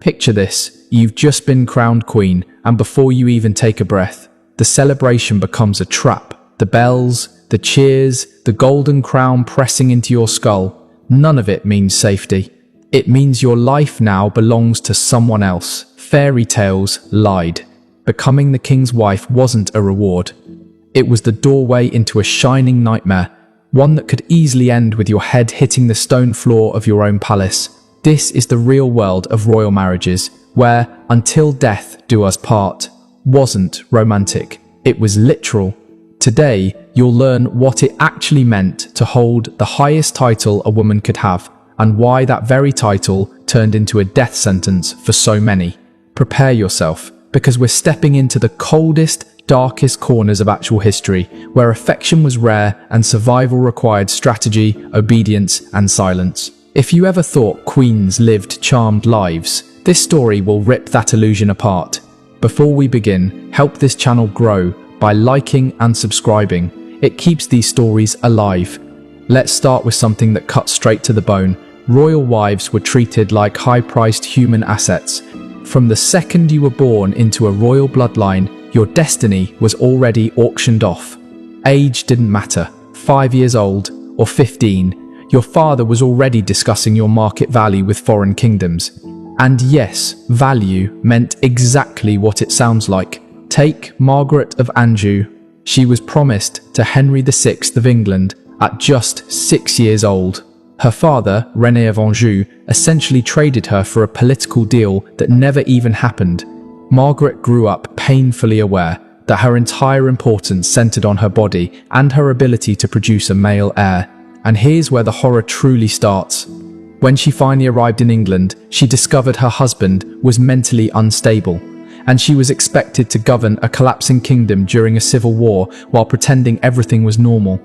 Picture this, you've just been crowned queen, and before you even take a breath, the celebration becomes a trap. The bells, the cheers, the golden crown pressing into your skull, none of it means safety. It means your life now belongs to someone else. Fairy tales lied. Becoming the king's wife wasn't a reward. It was the doorway into a shining nightmare, one that could easily end with your head hitting the stone floor of your own palace. This is the real world of royal marriages, where "until death do us part" wasn't romantic. It was literal. Today, you'll learn what it actually meant to hold the highest title a woman could have, and why that very title turned into a death sentence for so many. Prepare yourself, because we're stepping into the coldest, darkest corners of actual history, where affection was rare and survival required strategy, obedience, and silence. If you ever thought queens lived charmed lives, this story will rip that illusion apart. Before we begin, help this channel grow by liking and subscribing. It keeps these stories alive. Let's start with something that cuts straight to the bone. Royal wives were treated like high-priced human assets. From the second you were born into a royal bloodline, your destiny was already auctioned off. Age didn't matter. 5 years old or 15, your father was already discussing your market value with foreign kingdoms. And yes, value meant exactly what it sounds like. Take Margaret of Anjou. She was promised to Henry VI of England at just 6 years old. Her father, René of Anjou, essentially traded her for a political deal that never even happened. Margaret grew up painfully aware that her entire importance centered on her body and her ability to produce a male heir. And here's where the horror truly starts. When she finally arrived in England, she discovered her husband was mentally unstable, and she was expected to govern a collapsing kingdom during a civil war while pretending everything was normal.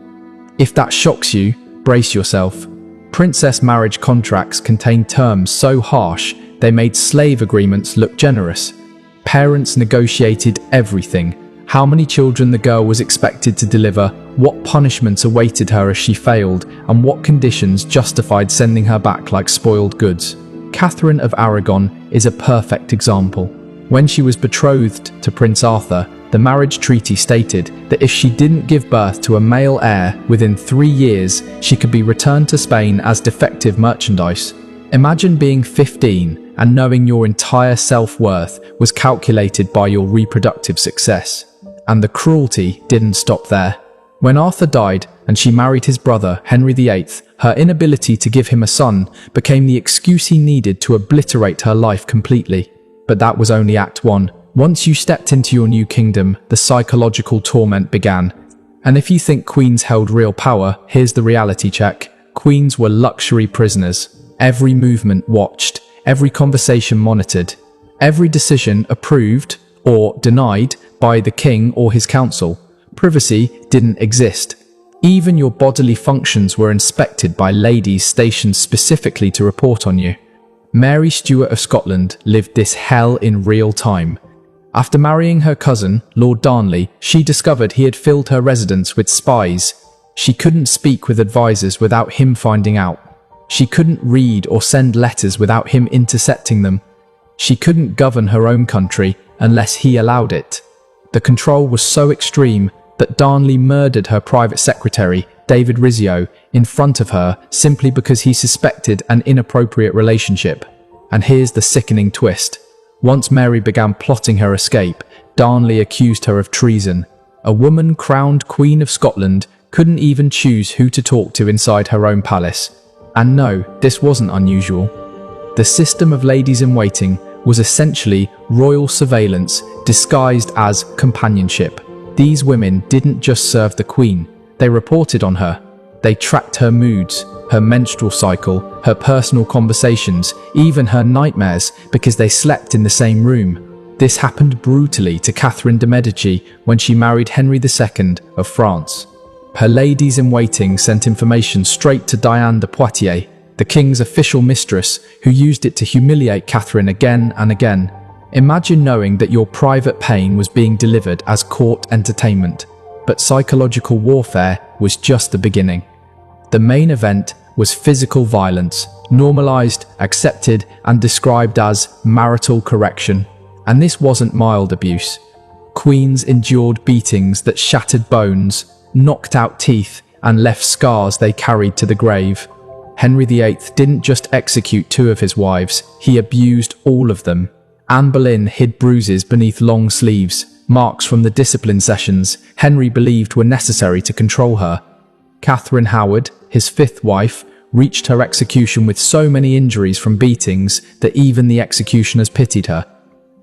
If that shocks you, brace yourself. Princess marriage contracts contained terms so harsh they made slave agreements look generous. Parents negotiated everything: how many children the girl was expected to deliver, what punishments awaited her if she failed, and what conditions justified sending her back like spoiled goods. Catherine of Aragon is a perfect example. When she was betrothed to Prince Arthur, the marriage treaty stated that if she didn't give birth to a male heir within 3 years, she could be returned to Spain as defective merchandise. Imagine being 15 and knowing your entire self-worth was calculated by your reproductive success. And the cruelty didn't stop there. When Arthur died and she married his brother, Henry VIII, her inability to give him a son became the excuse he needed to obliterate her life completely. But that was only Act 1. Once you stepped into your new kingdom, the psychological torment began. And if you think queens held real power, here's the reality check. Queens were luxury prisoners. Every movement watched, every conversation monitored, every decision approved or denied by the king or his council. Privacy didn't exist. Even your bodily functions were inspected by ladies stationed specifically to report on you. Mary Stuart of Scotland lived this hell in real time. After marrying her cousin, Lord Darnley, she discovered he had filled her residence with spies. She couldn't speak with advisors without him finding out. She couldn't read or send letters without him intercepting them. She couldn't govern her own country unless he allowed it. The control was so extreme that Darnley murdered her private secretary, David Rizzio, in front of her simply because he suspected an inappropriate relationship. And here's the sickening twist. Once Mary began plotting her escape, Darnley accused her of treason. A woman crowned Queen of Scotland couldn't even choose who to talk to inside her own palace. And no, this wasn't unusual. The system of ladies-in-waiting was essentially royal surveillance disguised as companionship. These women didn't just serve the queen, they reported on her. They tracked her moods, her menstrual cycle, her personal conversations, even her nightmares, because they slept in the same room. This happened brutally to Catherine de' Medici when she married Henry II of France. Her ladies-in-waiting sent information straight to Diane de Poitiers, the king's official mistress, who used it to humiliate Catherine again and again. Imagine knowing that your private pain was being delivered as court entertainment. But psychological warfare was just the beginning. The main event was physical violence, normalized, accepted, and described as marital correction. And this wasn't mild abuse. Queens endured beatings that shattered bones, knocked out teeth, and left scars they carried to the grave. Henry VIII didn't just execute 2 of his wives, he abused all of them. Anne Boleyn hid bruises beneath long sleeves, marks from the discipline sessions Henry believed were necessary to control her. Catherine Howard, his 5th wife, reached her execution with so many injuries from beatings that even the executioners pitied her.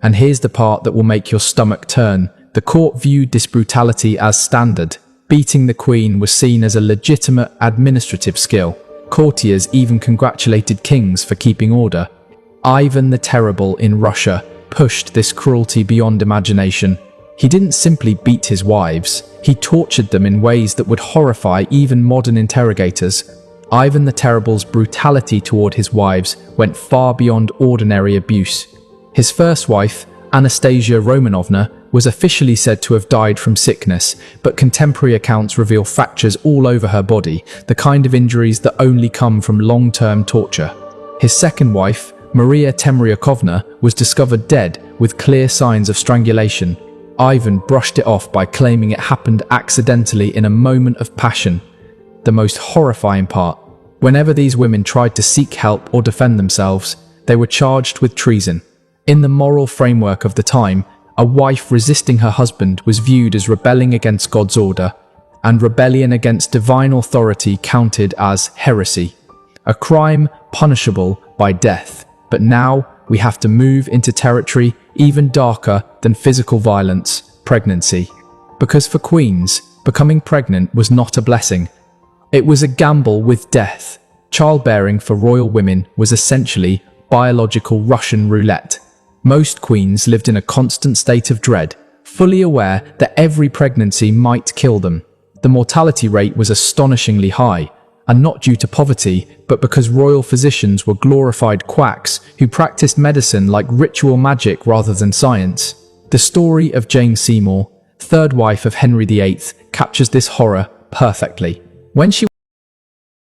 And here's the part that will make your stomach turn. The court viewed this brutality as standard. Beating the Queen was seen as a legitimate administrative skill. Courtiers even congratulated kings for keeping order. Ivan the Terrible in Russia pushed this cruelty beyond imagination. He didn't simply beat his wives, he tortured them in ways that would horrify even modern interrogators. Ivan the Terrible's brutality toward his wives went far beyond ordinary abuse. His first wife, Anastasia Romanovna, was officially said to have died from sickness, but contemporary accounts reveal fractures all over her body, the kind of injuries that only come from long-term torture. His second wife, Maria Temryukovna, was discovered dead with clear signs of strangulation. Ivan brushed it off by claiming it happened accidentally in a moment of passion. The most horrifying part: whenever these women tried to seek help or defend themselves, they were charged with treason. In the moral framework of the time, a wife resisting her husband was viewed as rebelling against God's order, and rebellion against divine authority counted as heresy, a crime punishable by death. But now we have to move into territory even darker than physical violence: pregnancy. Because for queens, becoming pregnant was not a blessing. It was a gamble with death. Childbearing for royal women was essentially biological Russian roulette. Most queens lived in a constant state of dread, fully aware that every pregnancy might kill them. The mortality rate was astonishingly high, and not due to poverty, but because royal physicians were glorified quacks who practiced medicine like ritual magic rather than science. The story of Jane Seymour, 3rd wife of Henry VIII, captures this horror perfectly. When she